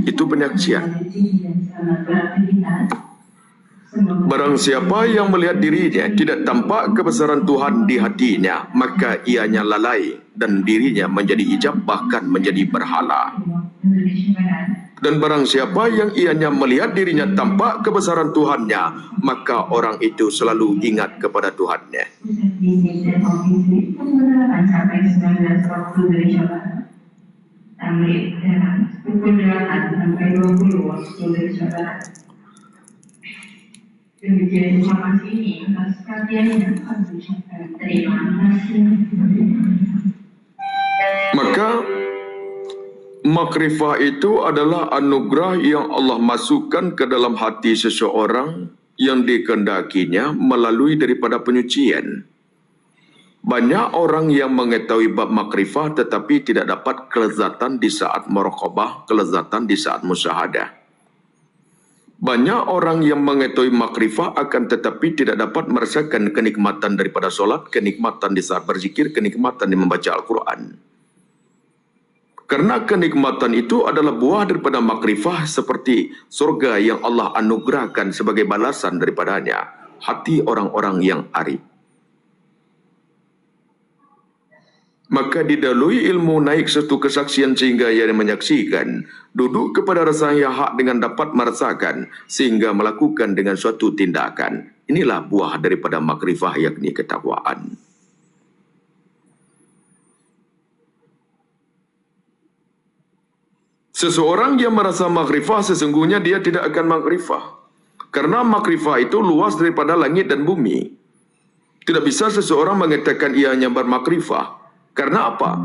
Itu penyaksian. Barang siapa yang melihat dirinya tidak tampak kebesaran Tuhan di hatinya, maka ianya lalai dan dirinya menjadi ijab, bahkan menjadi berhala. Dan barang siapa yang ianya melihat dirinya tampak kebesaran Tuhannya, maka orang itu selalu ingat kepada Tuhannya. Demikian informasi ini atas perhatiannya kami ucapkan terima kasih. Maka makrifah itu adalah anugerah yang Allah masukkan ke dalam hati seseorang yang dikehendakinya melalui daripada penyucian. Banyak orang yang mengetahui bab makrifah tetapi tidak dapat kelezatan di saat muraqabah, kelezatan di saat musyahadah. Banyak orang yang mengetahui makrifah akan tetapi tidak dapat merasakan kenikmatan daripada solat, kenikmatan di saat berzikir, kenikmatan di membaca Al-Quran. Karena kenikmatan itu adalah buah daripada makrifah seperti surga yang Allah anugerahkan sebagai balasan daripadanya, hati orang-orang yang arif. Maka didahului ilmu naik satu kesaksian sehingga ia menyaksikan, duduk kepada rasa yang hak dengan dapat merasakan, sehingga melakukan dengan suatu tindakan. Inilah buah daripada makrifah, yakni ketakwaan. Seseorang yang merasa makrifah sesungguhnya dia tidak akan makrifah. Karena makrifah itu luas daripada langit dan bumi. Tidak bisa seseorang mengatakan ianya bermakrifah. Karena apa?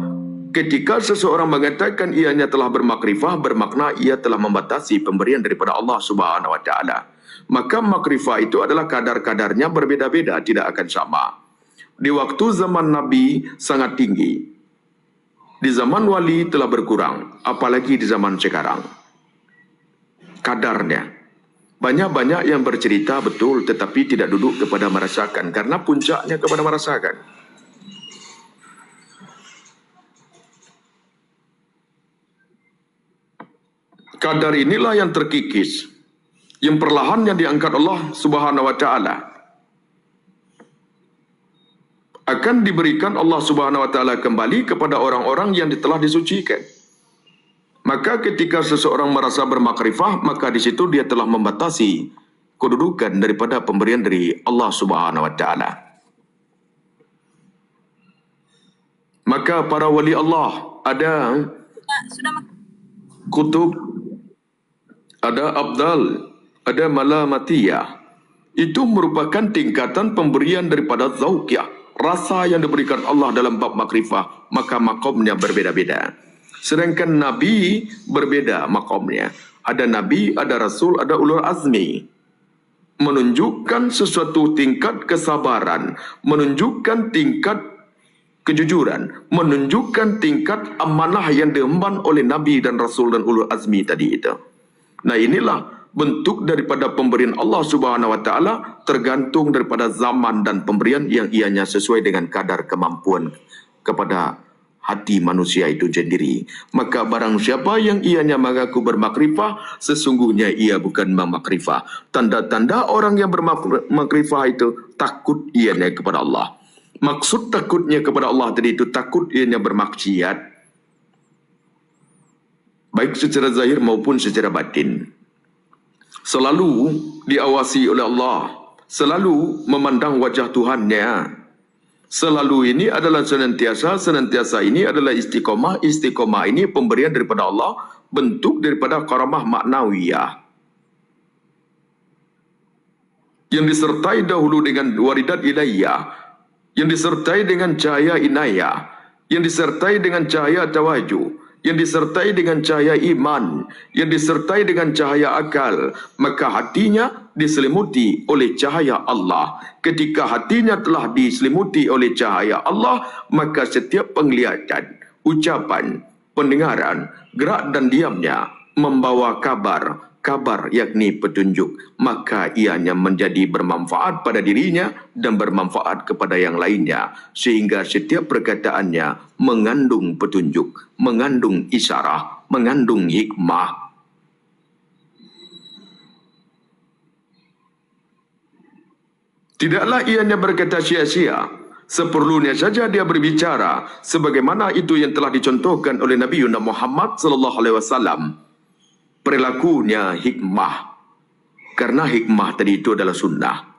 Ketika seseorang mengatakan ianya telah bermakrifah, bermakna ia telah membatasi pemberian daripada Allah Subhanahu Wa Taala. Maka makrifah itu adalah kadar-kadarnya berbeda-beda, tidak akan sama. Di waktu zaman Nabi sangat tinggi. Di zaman wali telah berkurang, apalagi di zaman sekarang. Kadarnya. Banyak-banyak yang bercerita betul tetapi tidak duduk kepada merasakan karena puncaknya kepada merasakan. Kadar inilah yang terkikis, yang perlahan yang diangkat Allah Subhanahu Wa Taala. Akan diberikan Allah Subhanahu Wa Taala kembali kepada orang-orang yang telah disucikan. Maka ketika seseorang merasa bermakrifah, maka di situ dia telah membatasi kedudukan daripada pemberian dari Allah Subhanahu Wa Taala. Maka para wali Allah ada kutub, ada abdal, ada malamatiyah. Itu merupakan tingkatan pemberian daripada zauqiyah, rasa yang diberikan Allah dalam bab makrifah, maka makamnya berbeda-beda. Sedangkan Nabi berbeda makamnya. Ada Nabi, ada Rasul, ada ulul azmi. Menunjukkan sesuatu tingkat kesabaran, menunjukkan tingkat kejujuran, menunjukkan tingkat amanah yang diemban oleh Nabi dan Rasul dan ulul azmi tadi itu. Nah inilah bentuk daripada pemberian Allah Subhanahu Wa Taala tergantung daripada zaman dan pemberian yang ianya sesuai dengan kadar kemampuan kepada hati manusia itu sendiri. Maka barang siapa yang ianya mengaku bermakrifah, sesungguhnya ia bukan bermakrifah. Tanda-tanda orang yang bermakrifah itu takut ianya kepada Allah. Maksud takutnya kepada Allah tadi itu takut ianya bermaksiat, baik secara zahir maupun secara batin. Selalu diawasi oleh Allah, selalu memandang wajah Tuhannya. Selalu ini adalah senantiasa ini adalah istiqomah. Istiqomah ini pemberian daripada Allah, bentuk daripada karamah maknawiyah yang disertai dahulu dengan waridat ilaiyah, yang disertai dengan cahaya inayah, yang disertai dengan cahaya tawajuh, yang disertai dengan cahaya iman, yang disertai dengan cahaya akal. Maka hatinya diselimuti oleh cahaya Allah. Ketika hatinya telah diselimuti oleh cahaya Allah, maka setiap penglihatan, ucapan, pendengaran, gerak dan diamnya membawa kabar yakni petunjuk. Maka ianya menjadi bermanfaat pada dirinya dan bermanfaat kepada yang lainnya, sehingga setiap perkataannya mengandung petunjuk, mengandung isyarah, mengandung hikmah. Tidaklah ianya berkata sia-sia, seperlunya saja dia berbicara sebagaimana itu yang telah dicontohkan oleh Nabi Muhammad sallallahu alaihi wasallam. Perilakunya hikmah, karena hikmah tadi itu adalah sunnah.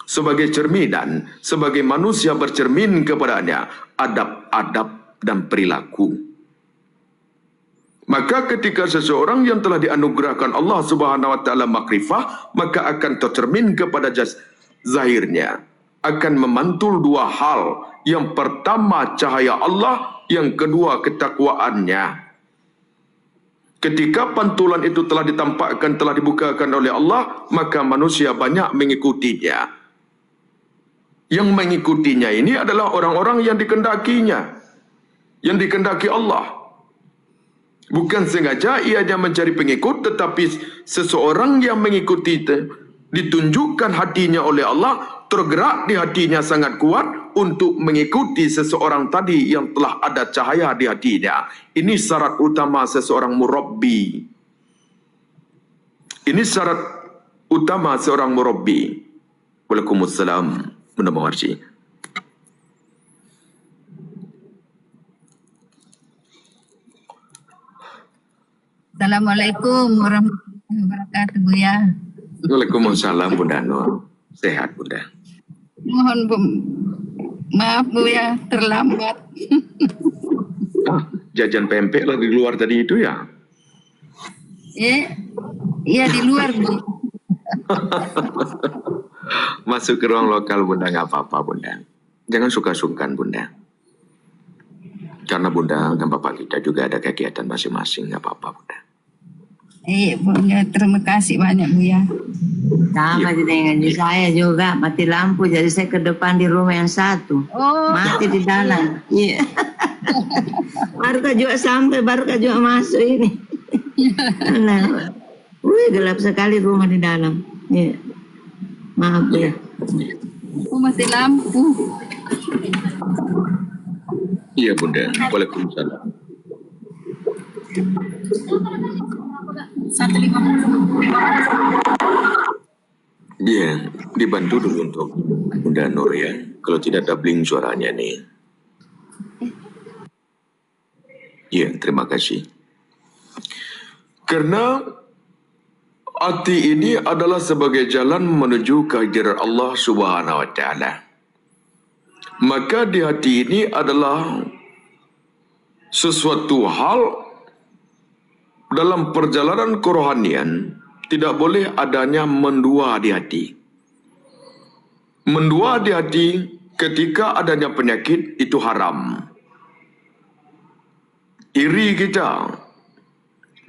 Sebagai cerminan, sebagai manusia bercermin kepadanya adab-adab dan perilaku. Maka ketika seseorang yang telah dianugerahkan Allah Subhanahu wa taala makrifah, maka akan tercermin kepada zahirnya, akan memantul dua hal. Yang pertama cahaya Allah, yang kedua ketakwaannya. Ketika pantulan itu telah ditampakkan, telah dibukakan oleh Allah, maka manusia banyak mengikutinya. Yang mengikutinya ini adalah orang-orang yang dikendakinya, yang dikendaki Allah. Bukan sengaja ianya mencari pengikut, tetapi seseorang yang mengikuti ditunjukkan hatinya oleh Allah, tergerak di hatinya sangat kuat untuk mengikuti seseorang tadi yang telah ada cahaya di hatinya. Ini syarat utama seseorang murabbi. Ini syarat utama seorang murabbi. Waalaikumsalam. Bunda Mawarji. Assalamualaikum warahmatullahi wabarakatuh, Buya. Waalaikumsalam, Bunda Nur. Sehat, Bunda. Mohon maaf, Buya, terlambat. Jajan pempek lah di luar tadi itu ya? Iya di luar, Bu. Masuk ke ruang lokal, Bunda, nggak apa-apa, Bunda. Jangan suka-sungkan, Bunda. Karena Bunda dan Bapak kita juga ada kegiatan masing-masing, nggak apa-apa, Bunda. Buya, terima kasih banyak, Buya. Sama dengan saya juga, mati lampu, jadi saya ke depan di rumah yang satu. Mati di dalam. Iya. Baru juga sampai, baru juga masuk ini. Nah, gelap sekali rumah di dalam. Iya. Maaf ya. Mati lampu. Iya, Bunda. Waalaikumsalam. 150. Iya, dibantu dulu untuk Bunda Nur ya. Kalau tidak ada bling suaranya nih. Iya, terima kasih. Karena hati ini adalah sebagai jalan menuju kehadiran Allah Subhanahu wa taala. Maka di hati ini adalah sesuatu hal dalam perjalanan kerohanian, tidak boleh adanya mendua di hati. Mendua di hati ketika adanya penyakit itu haram. Iri kita,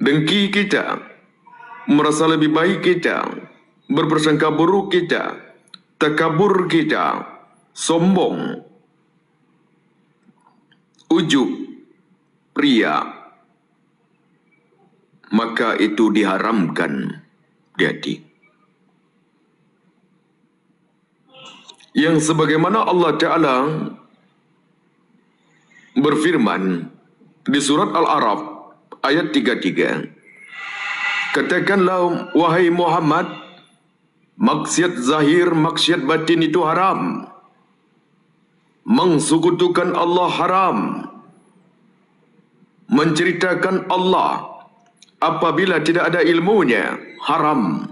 dengki kita, merasa lebih baik kita, berprasangka buruk kita, takabur kita, sombong, ujub, ria, maka itu diharamkan di hati. Yang sebagaimana Allah Ta'ala berfirman di surat Al-A'raf ayat 33, katakanlah wahai Muhammad, maksiat zahir, maksiat batin itu haram. Mensekutukan Allah haram. Menceritakan Allah apabila tidak ada ilmunya haram.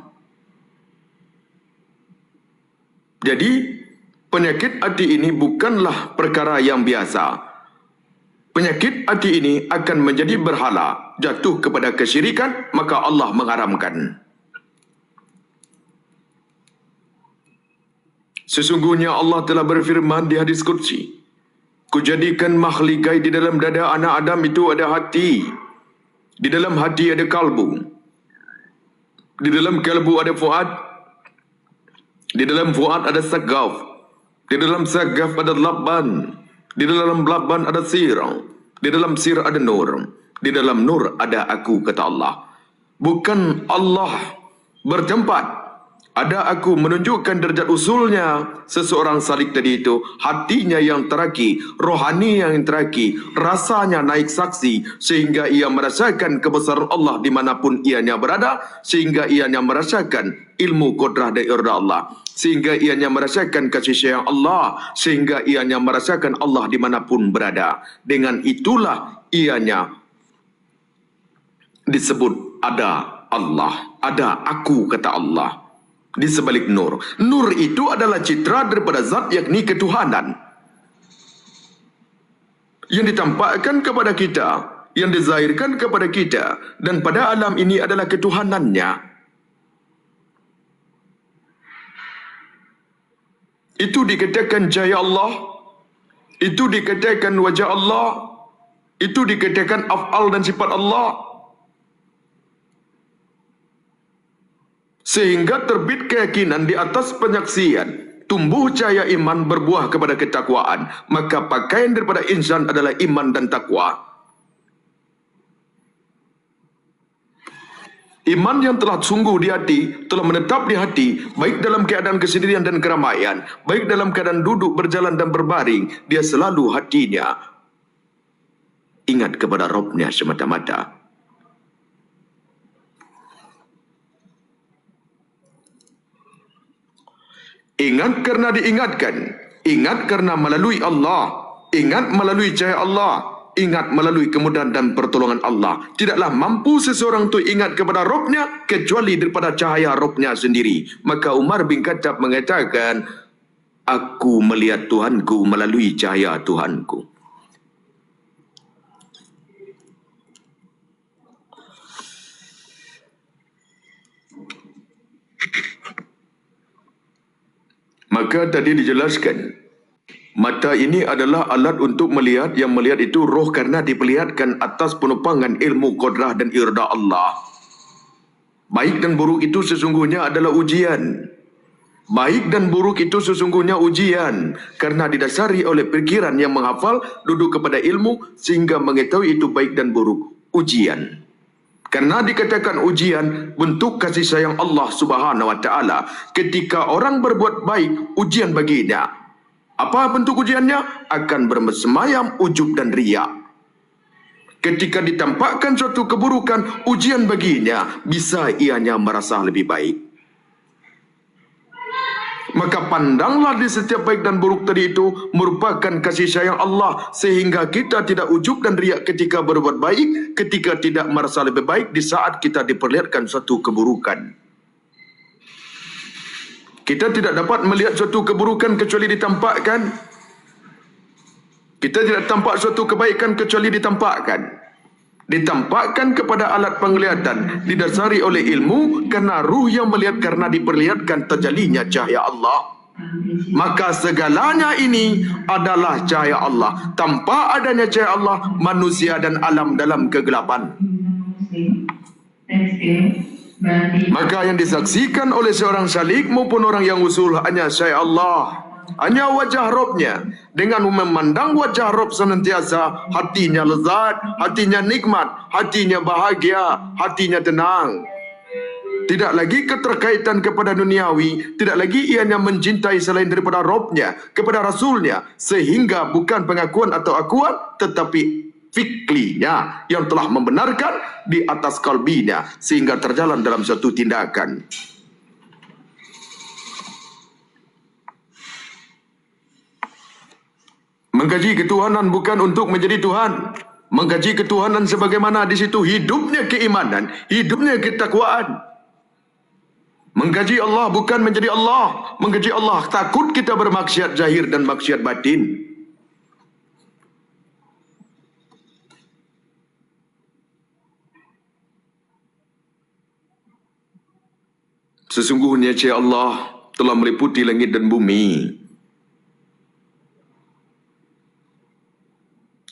Jadi penyakit hati ini bukanlah perkara yang biasa. Penyakit hati ini akan menjadi berhala, jatuh kepada kesyirikan, maka Allah mengharamkan. Sesungguhnya Allah telah berfirman di hadis qudsi, kujadikan makhlikai di dalam dada anak Adam itu ada hati. Di dalam hati ada kalbu. Di dalam kalbu ada fuad. Di dalam fuad ada sagaf. Di dalam sagaf ada labban. Di dalam labban ada sir. Di dalam sir ada nur. Di dalam nur ada aku, kata Allah. Bukan Allah bertempat Ada aku menunjukkan derajat usulnya seseorang salik tadi itu, hatinya yang teraki, rohani yang teraki, rasanya naik saksi sehingga ia merasakan kebesaran Allah dimanapun ianya berada, sehingga ianya merasakan ilmu kudrah dan irada Allah, sehingga ianya merasakan kasih sayang Allah, sehingga ianya merasakan Allah dimanapun berada. Dengan itulah ianya disebut ada Allah, ada aku, kata Allah. Di sebalik nur. Nur itu adalah citra daripada zat, yakni ketuhanan, yang ditampakkan kepada kita, yang dizahirkan kepada kita, dan pada alam ini adalah ketuhanannya. Itu dikatakan cahaya Allah, itu dikatakan wajah Allah, itu dikatakan af'al dan sifat Allah. Sehingga terbit keyakinan di atas penyaksian, tumbuh cahaya iman berbuah kepada ketakwaan. Maka pakaian daripada insan adalah iman dan takwa. Iman yang telah sungguh di hati, telah menetap di hati, baik dalam keadaan kesendirian dan keramaian, baik dalam keadaan duduk, berjalan dan berbaring, dia selalu hatinya ingat kepada Rabbnya semata-mata. Ingat karena diingatkan, ingat karena melalui Allah, ingat melalui cahaya Allah, ingat melalui kemudahan dan pertolongan Allah. Tidaklah mampu seseorang itu ingat kepada Rabbnya kecuali daripada cahaya Rabbnya sendiri. Maka Umar bin Khattab mengatakan, aku melihat Tuhanku melalui cahaya Tuhanku. Maka tadi dijelaskan, mata ini adalah alat untuk melihat, yang melihat itu roh karena diperlihatkan atas penupangan ilmu kudrah dan irada Allah. Baik dan buruk itu sesungguhnya adalah ujian. Baik dan buruk itu sesungguhnya ujian, karena didasari oleh pikiran yang menghafal, duduk kepada ilmu, sehingga mengetahui itu baik dan buruk. Ujian. Karena dikatakan ujian, bentuk kasih sayang Allah Subhanahu wa Ta'ala. Ketika orang berbuat baik, ujian baginya. Apa bentuk ujiannya? Akan bersemayam ujub dan riak. Ketika ditampakkan suatu keburukan, ujian baginya, bisa ianya merasa lebih baik. Maka pandanglah di setiap baik dan buruk tadi itu merupakan kasih sayang Allah, sehingga kita tidak ujub dan riak ketika berbuat baik, ketika tidak merasa lebih baik di saat kita diperlihatkan suatu keburukan. Kita tidak dapat melihat suatu keburukan kecuali ditampakkan. Kita tidak tampak suatu kebaikan kecuali ditampakkan. Ditampakkan kepada alat penglihatan, didasari oleh ilmu, karena ruh yang melihat karena diperlihatkan terjalinya cahaya Allah. Maka segalanya ini adalah cahaya Allah. Tanpa adanya cahaya Allah, manusia dan alam dalam kegelapan. Maka yang disaksikan oleh seorang salik maupun orang yang usul hanya cahaya Allah, hanya wajah Rabbnya. Dengan memandang wajah Rabb senantiasa, hatinya lezat, hatinya nikmat, hatinya bahagia, hatinya tenang. Tidak lagi keterkaitan kepada duniawi, tidak lagi ianya mencintai selain daripada Rabbnya, kepada Rasulnya, sehingga bukan pengakuan atau akuan, tetapi fiklinya yang telah membenarkan di atas kalbinya, sehingga terjalan dalam satu tindakan. Mengkaji ketuhanan bukan untuk menjadi Tuhan. Mengkaji ketuhanan sebagaimana di situ hidupnya keimanan, hidupnya ketakwaan. Mengkaji Allah bukan menjadi Allah. Mengkaji Allah takut kita bermaksiat zahir dan maksiat batin. Sesungguhnya cahaya Allah telah meliputi langit dan bumi.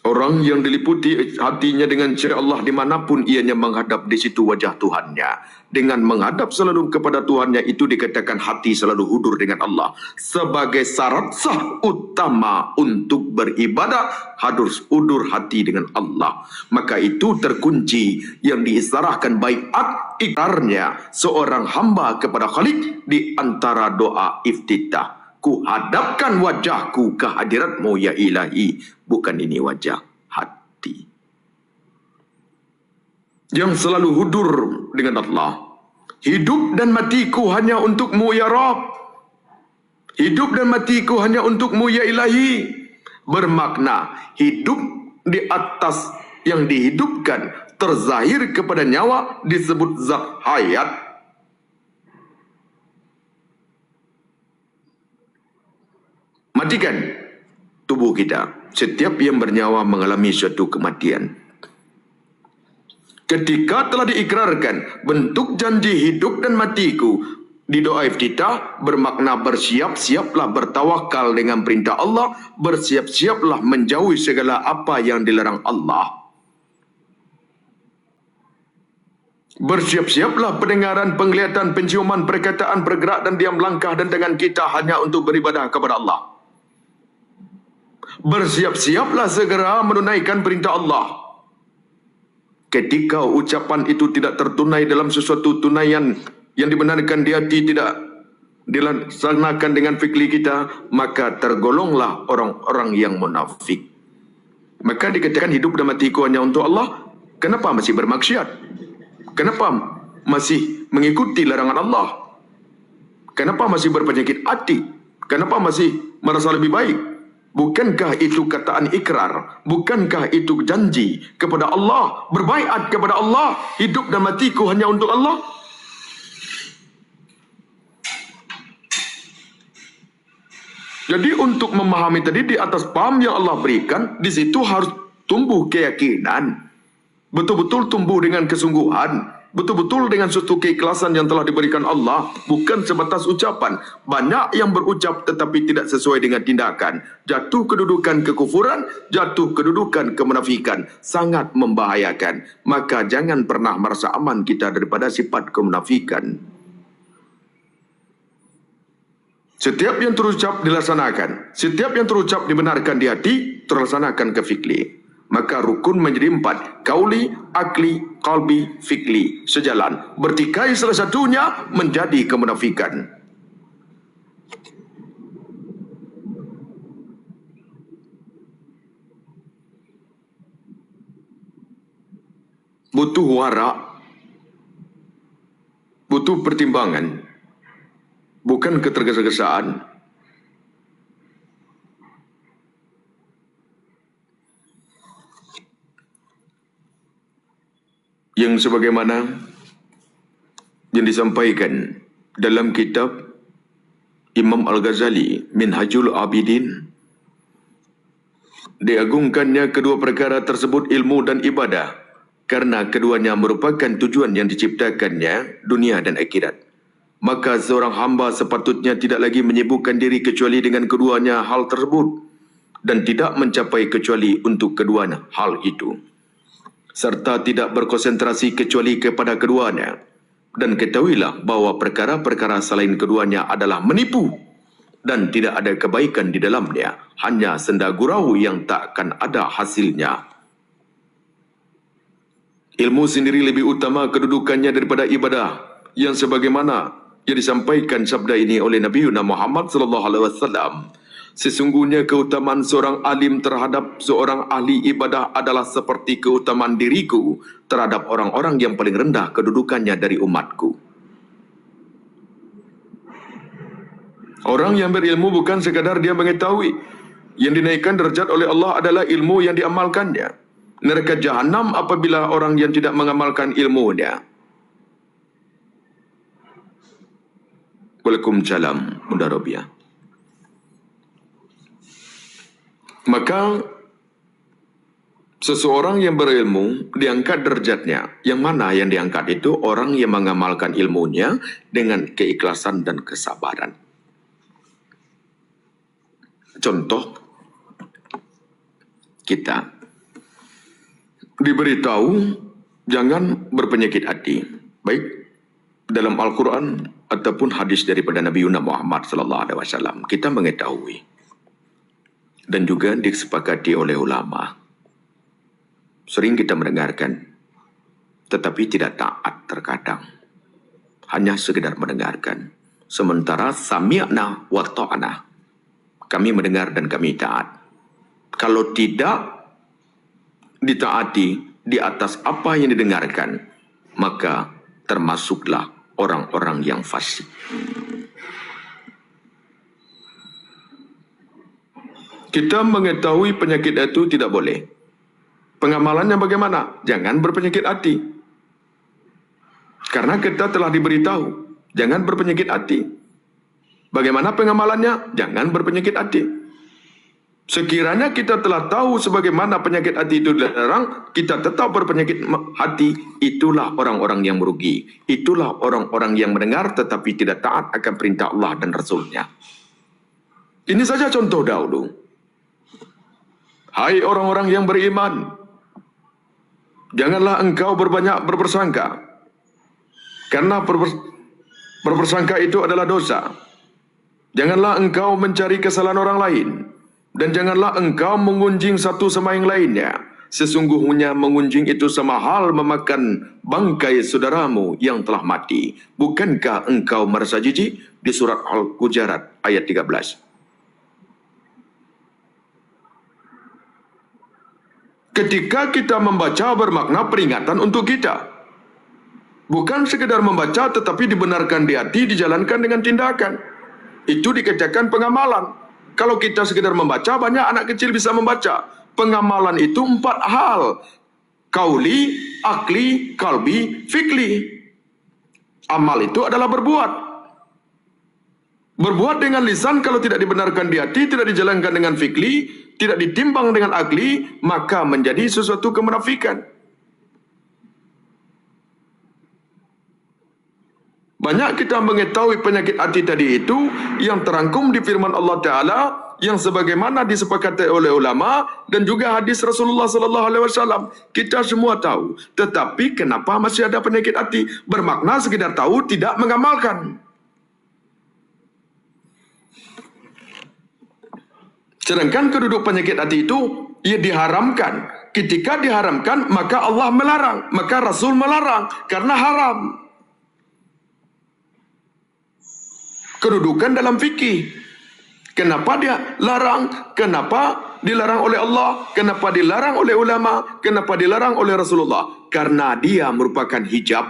Orang Orang yang diliputi hatinya dengan cahaya Allah dimanapun ianya menghadap, di situ wajah Tuhannya. Dengan menghadap selalu kepada Tuhannya itu dikatakan hati selalu hudur dengan Allah. Sebagai syarat sah utama untuk beribadah, harus hudur hati dengan Allah. Maka itu terkunci yang diisyaratkan baiat ikrarnya seorang hamba kepada Khalik di antara doa iftitah. Ku hadapkan wajahku ke hadiratmu ya ilahi. Bukan ini wajah, hati. Yang selalu hudur dengan Allah. Hidup dan matiku hanya untukmu ya Rabb. Hidup dan matiku hanya untukmu ya ilahi. Bermakna hidup di atas yang dihidupkan terzahir kepada nyawa disebut zat hayat. Matikan tubuh kita. Setiap yang bernyawa mengalami suatu kematian. Ketika telah diikrarkan bentuk janji hidup dan matiku di doa iftitah, bermakna bersiap-siaplah bertawakal dengan perintah Allah, bersiap-siaplah menjauhi segala apa yang dilarang Allah. Bersiap-siaplah pendengaran, penglihatan, penciuman, perkataan, bergerak dan diam langkah dan tangan kita hanya untuk beribadah kepada Allah. Bersiap-siaplah segera menunaikan perintah Allah. Ketika ucapan itu tidak tertunai dalam sesuatu tunaian yang dibenarkan di hati, tidak dilaksanakan dengan fikri kita, maka tergolonglah orang-orang yang munafik. Maka dikatakan hidup dan matiku hanya untuk Allah. Kenapa masih bermaksiat? Kenapa masih mengikuti larangan Allah? Kenapa masih berpenyakit hati? Kenapa masih merasa lebih baik? Bukankah itu kataan ikrar? Bukankah itu janji kepada Allah? Berbaiat kepada Allah. Hidup dan matiku hanya untuk Allah. Jadi untuk memahami tadi di atas paham yang Allah berikan, di situ harus tumbuh keyakinan. Betul-betul tumbuh dengan kesungguhan. Betul-betul dengan suatu keikhlasan yang telah diberikan Allah. Bukan sebatas ucapan. Banyak yang berucap tetapi tidak sesuai dengan tindakan. Jatuh kedudukan kekufuran, jatuh kedudukan kemunafikan. Sangat membahayakan. Maka jangan pernah merasa aman kita daripada sifat kemunafikan. Setiap yang terucap dilaksanakan. Setiap yang terucap dibenarkan di hati, terlaksanakan ke fikri. Maka rukun menjadi 4. Kauli, akli, qalbi, fikli. Sejalan. Bertikai salah satunya menjadi kemunafikan. Butuh warak. Butuh pertimbangan. Bukan ketergesa-gesaan. Yang sebagaimana yang disampaikan dalam kitab Imam Al-Ghazali Minhajul Abidin, diagungkannya kedua perkara tersebut ilmu dan ibadah karena keduanya merupakan tujuan yang diciptakannya dunia dan akhirat. Maka seorang hamba sepatutnya tidak lagi menyibukkan diri kecuali dengan keduanya hal tersebut dan tidak mencapai kecuali untuk keduanya hal itu, serta tidak berkonsentrasi kecuali kepada keduanya. Dan ketahuilah bahawa perkara-perkara selain keduanya adalah menipu dan tidak ada kebaikan di dalamnya, hanya senda gurau yang takkan ada hasilnya. Ilmu sendiri lebih utama kedudukannya daripada ibadah, yang sebagaimana yang disampaikan sabda ini oleh Nabi Muhammad SAW. Sesungguhnya keutamaan seorang alim terhadap seorang ahli ibadah adalah seperti keutamaan diriku terhadap orang-orang yang paling rendah kedudukannya dari umatku. Orang yang berilmu bukan sekadar dia mengetahui. Yang dinaikkan derajat oleh Allah adalah ilmu yang diamalkannya. Neraka jahanam apabila orang yang tidak mengamalkan ilmunya. Waalaikumsalam, Bunda Robiah. Maka seseorang yang berilmu diangkat derajatnya. Yang mana yang diangkat itu orang yang mengamalkan ilmunya dengan keikhlasan dan kesabaran. Contoh kita diberitahu jangan berpenyakit hati, baik dalam Al-Quran ataupun hadis daripada Nabi Muhammad SAW. Kita mengetahui dan juga disepakati oleh ulama. Sering kita mendengarkan, tetapi tidak taat terkadang. Hanya sekedar mendengarkan. Sementara sami'na wa ta'na. Kami mendengar dan kami taat. Kalau tidak ditaati di atas apa yang didengarkan, maka termasuklah orang-orang yang fasik. Kita mengetahui penyakit itu tidak boleh. Pengamalannya bagaimana? Jangan berpenyakit hati. Karena kita telah diberitahu, jangan berpenyakit hati. Bagaimana pengamalannya? Jangan berpenyakit hati. Sekiranya kita telah tahu sebagaimana penyakit hati itu dilarang, kita tetap berpenyakit hati, itulah orang-orang yang merugi. Itulah orang-orang yang mendengar tetapi tidak taat akan perintah Allah dan Rasul-Nya. Ini saja contoh dahulu. Hai orang-orang yang beriman, janganlah engkau berbanyak berpersangka. Karena berpersangka itu adalah dosa. Janganlah engkau mencari kesalahan orang lain. Dan janganlah engkau mengunjing satu sama yang lainnya. Sesungguhnya mengunjing itu sama hal memakan bangkai saudaramu yang telah mati. Bukankah engkau merasa jijik? Di surat Al-Hujurat ayat 13. Ketika kita membaca bermakna peringatan untuk kita. Bukan sekedar membaca tetapi dibenarkan di hati, dijalankan dengan tindakan. Itu dikatakan pengamalan. Kalau kita sekedar membaca, banyak anak kecil bisa membaca. Pengamalan itu 4 hal. Qauli, akli, kalbi, fikli. Amal itu adalah berbuat. Berbuat dengan lisan kalau tidak dibenarkan di hati, tidak dijalankan dengan fikli, tidak ditimbang dengan akli, maka menjadi sesuatu kemunafikan. Banyak kita mengetahui penyakit hati tadi itu yang terangkum di firman Allah Ta'ala yang sebagaimana disepakati oleh ulama dan juga hadis Rasulullah SAW. Kita semua tahu. Tetapi kenapa masih ada penyakit hati? Bermakna sekedar tahu, tidak mengamalkan. Sedangkan keduduk penyakit hati itu ia diharamkan. Ketika diharamkan maka Allah melarang, maka Rasul melarang karena haram. Kedudukan dalam fikih. Kenapa dia larang? Kenapa dilarang oleh Allah? Kenapa dilarang oleh ulama? Kenapa dilarang oleh Rasulullah? Karena dia merupakan hijab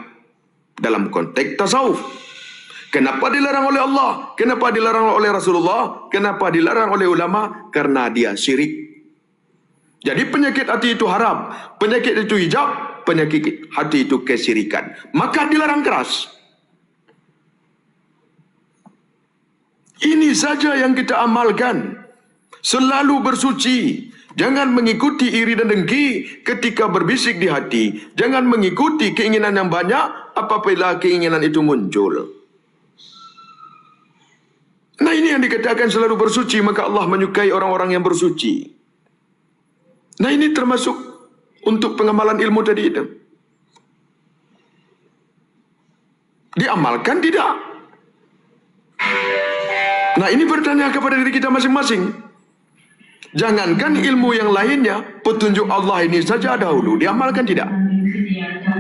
dalam konteks tasawuf. Kenapa dilarang oleh Allah? Kenapa dilarang oleh Rasulullah? Kenapa dilarang oleh ulama? Karena dia syirik. Jadi penyakit hati itu haram. Penyakit itu hijab. Penyakit hati itu kesyirikan. Maka dilarang keras. Ini saja yang kita amalkan. Selalu bersuci. Jangan mengikuti iri dan dengki ketika berbisik di hati. Jangan mengikuti keinginan yang banyak apabila keinginan itu muncul. Nah ini yang dikatakan selalu bersuci, maka Allah menyukai orang-orang yang bersuci. Nah ini termasuk untuk pengamalan ilmu tadi itu. Diamalkan tidak? Nah ini bertanya kepada diri kita masing-masing. Jangankan ilmu yang lainnya, petunjuk Allah ini saja dahulu, diamalkan tidak?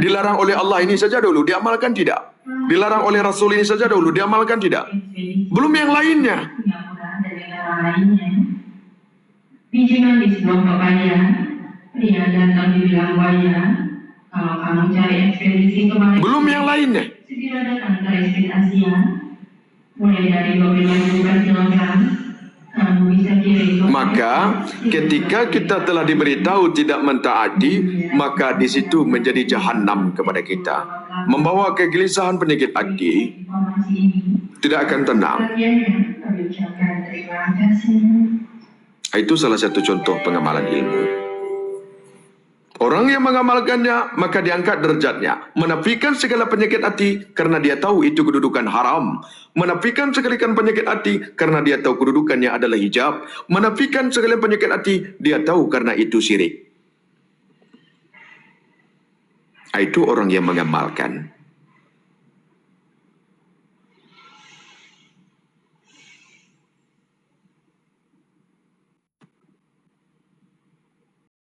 Dilarang oleh Allah ini saja dahulu, diamalkan tidak? Dilarang oleh Rasul ini saja dahulu, diamalkan tidak? Belum yang lainnya. Bijinan di sebelum papaya, pria datang dibilang buaya. Kalau kamu cari ekspedisi ke Malaysia, Belum yang lainnya. segera datang ke Residen Asia. Mulai dari 25 kilogram, kamu bisa kirim. Maka ketika kita telah diberitahu tidak mentaati, maka di situ menjadi jahanam kepada kita. Membawa kegelisahan penyakit hati, tidak akan tenang. Itu salah satu contoh pengamalan ilmu. Orang yang mengamalkannya, maka diangkat derajatnya. Menafikan segala penyakit hati, karena dia tahu itu kedudukan haram. Menafikan segala penyakit hati, karena dia tahu kedudukannya adalah hijab. Menafikan segala penyakit hati, dia tahu karena itu syirik. Itu orang yang mengamalkan.